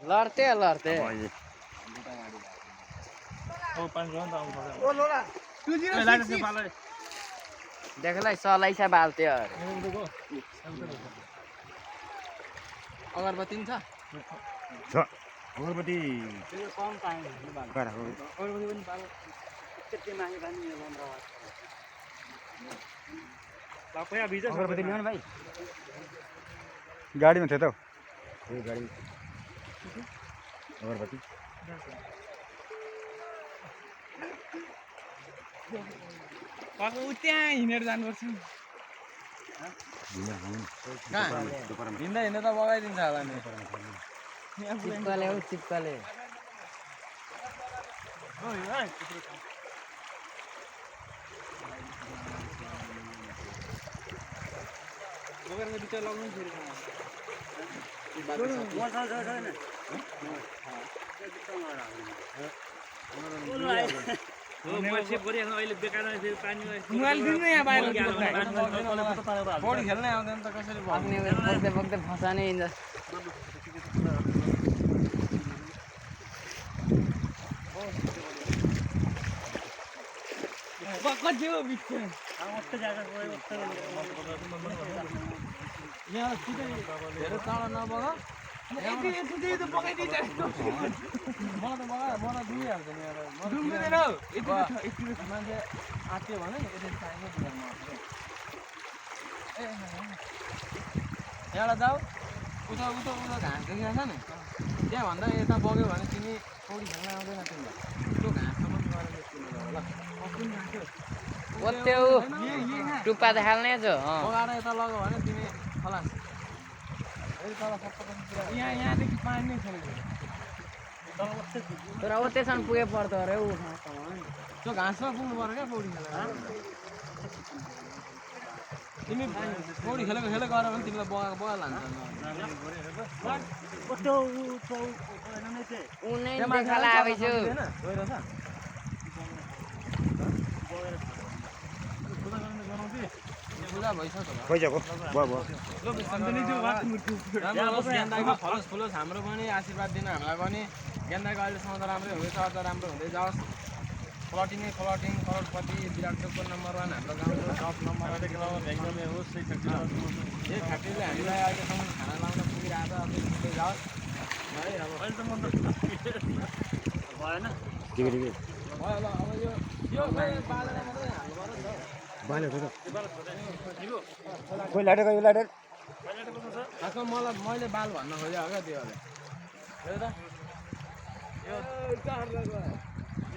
लड्थे लड्थे देखलाई सलाइसा बाल्थ्यो अगरबत्ती छ अगरबत्ती कम पाएँ अगरबत्ती पनि पालो त्यति मागे पनि यो अगरबत्ती ल्याउनु भाइ गाडीमा थियो त गाडी अगरबत्ती त्यहाँ हिँडेर जानुपर्छ हिँड्दा हिँड्दा त बगाइदिन्छ होला नि चिप्काले हौ चिप्काले पौडी खेल्नै आउँदैन त कसरी बग्दै बग्दै फसानै हिँड्छ धेरै टाढा नबग मलाई दुइहाल्छ नि मान्छे आँट्यो भने यहाँबाट जाऊ उता उता उता घाँस देखिरहेको छ नि त्यहाँभन्दा यता बग्यो भने तिमी पौडी खेल्न आउँदैन तिमीलाई त्यो घाँससम्म गएर टुप्पा त हाल्ने बगाएर यता लग्यो भने तिमी खलास यहाँदेखि पानी नै छैन तर अब त्यसमा पुगे पर्दो अरे ऊ त्यो घाँसमा पुग्नु पर्यो क्या पौडी खेलेर तिमी पौडी खेलेको गऱ्यो भने तिमीलाई बगाएको बगा लान्छ पूजा भइसक्यो फलोस् हाम्रो पनि आशीर्वाद दिन हामीलाई पनि गेन्दाको अहिलेसम्म त राम्रै हुँदैछ अझ राम्रो हुँदै जाओस् फ्लटिङ करोडपति विराट चोकको नम्बर 1 हाम्रो गाउँको टप नम्बर एकदमै होस् यही फ्याक्ट्रीले हामीलाई अहिलेसम्म खाना लाउन पुगिरहेको छ अझै हुँदै जाओस् है अब अहिले त म त भएन भयो ल अब यो बालेर मात्रै हाल्नु पर्यो कोही लाटेको यो लाटेर खासमा मैले बाल भन्न खोजेँ हो क्या त्यो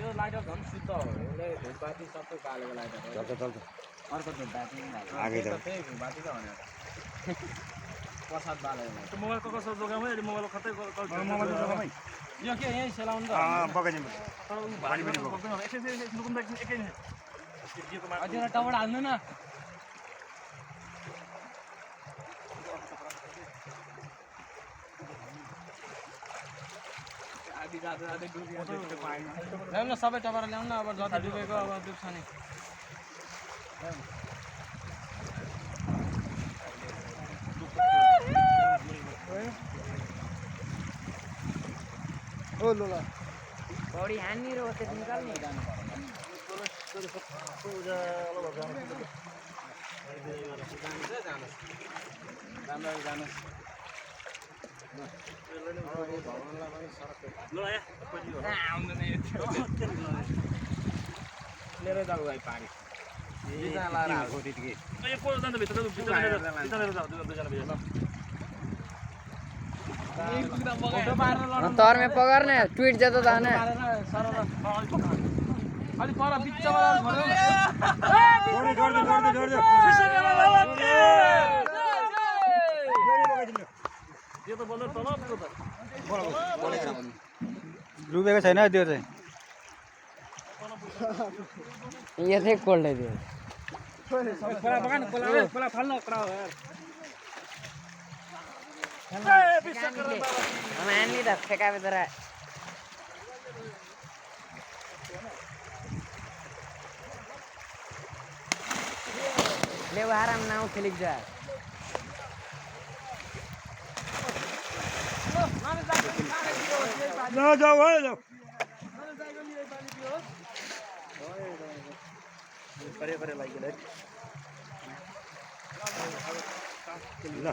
यो लाइटर झन् शुद्ध हो एउटै धुपबाती सबै बालेको लाइटर हो अर्को धुपबाती त्यही धुपबाती त भने प्रसाद बालेको मोबाइलको कसो जोगामै अहिले मोबाइल कतै यो के यहीँ सेलाउनु त टाउबाट हाल्नु न ल्याउनु सबै टपरा ल्याउनु अब जति डुबेको अब डुब्छ नि पौडी हान्ने र त्यो निकाल्ने लिएर जाऊ भाइ पानी तर में पकड़ने ट्वीट जाता था ना अरे पर बिच्चा वाला यो त बल्ल तल डुबेको छैन त्यो चाहिँ ये थे कोल्ड है दियो कोला बगान कोला फल्न कडा हो यार हम एनी दा फेका पे तरह ले आराम नाउ खेलिक जा जाऊ जाऊ है जाऊ परे परे लागिले ल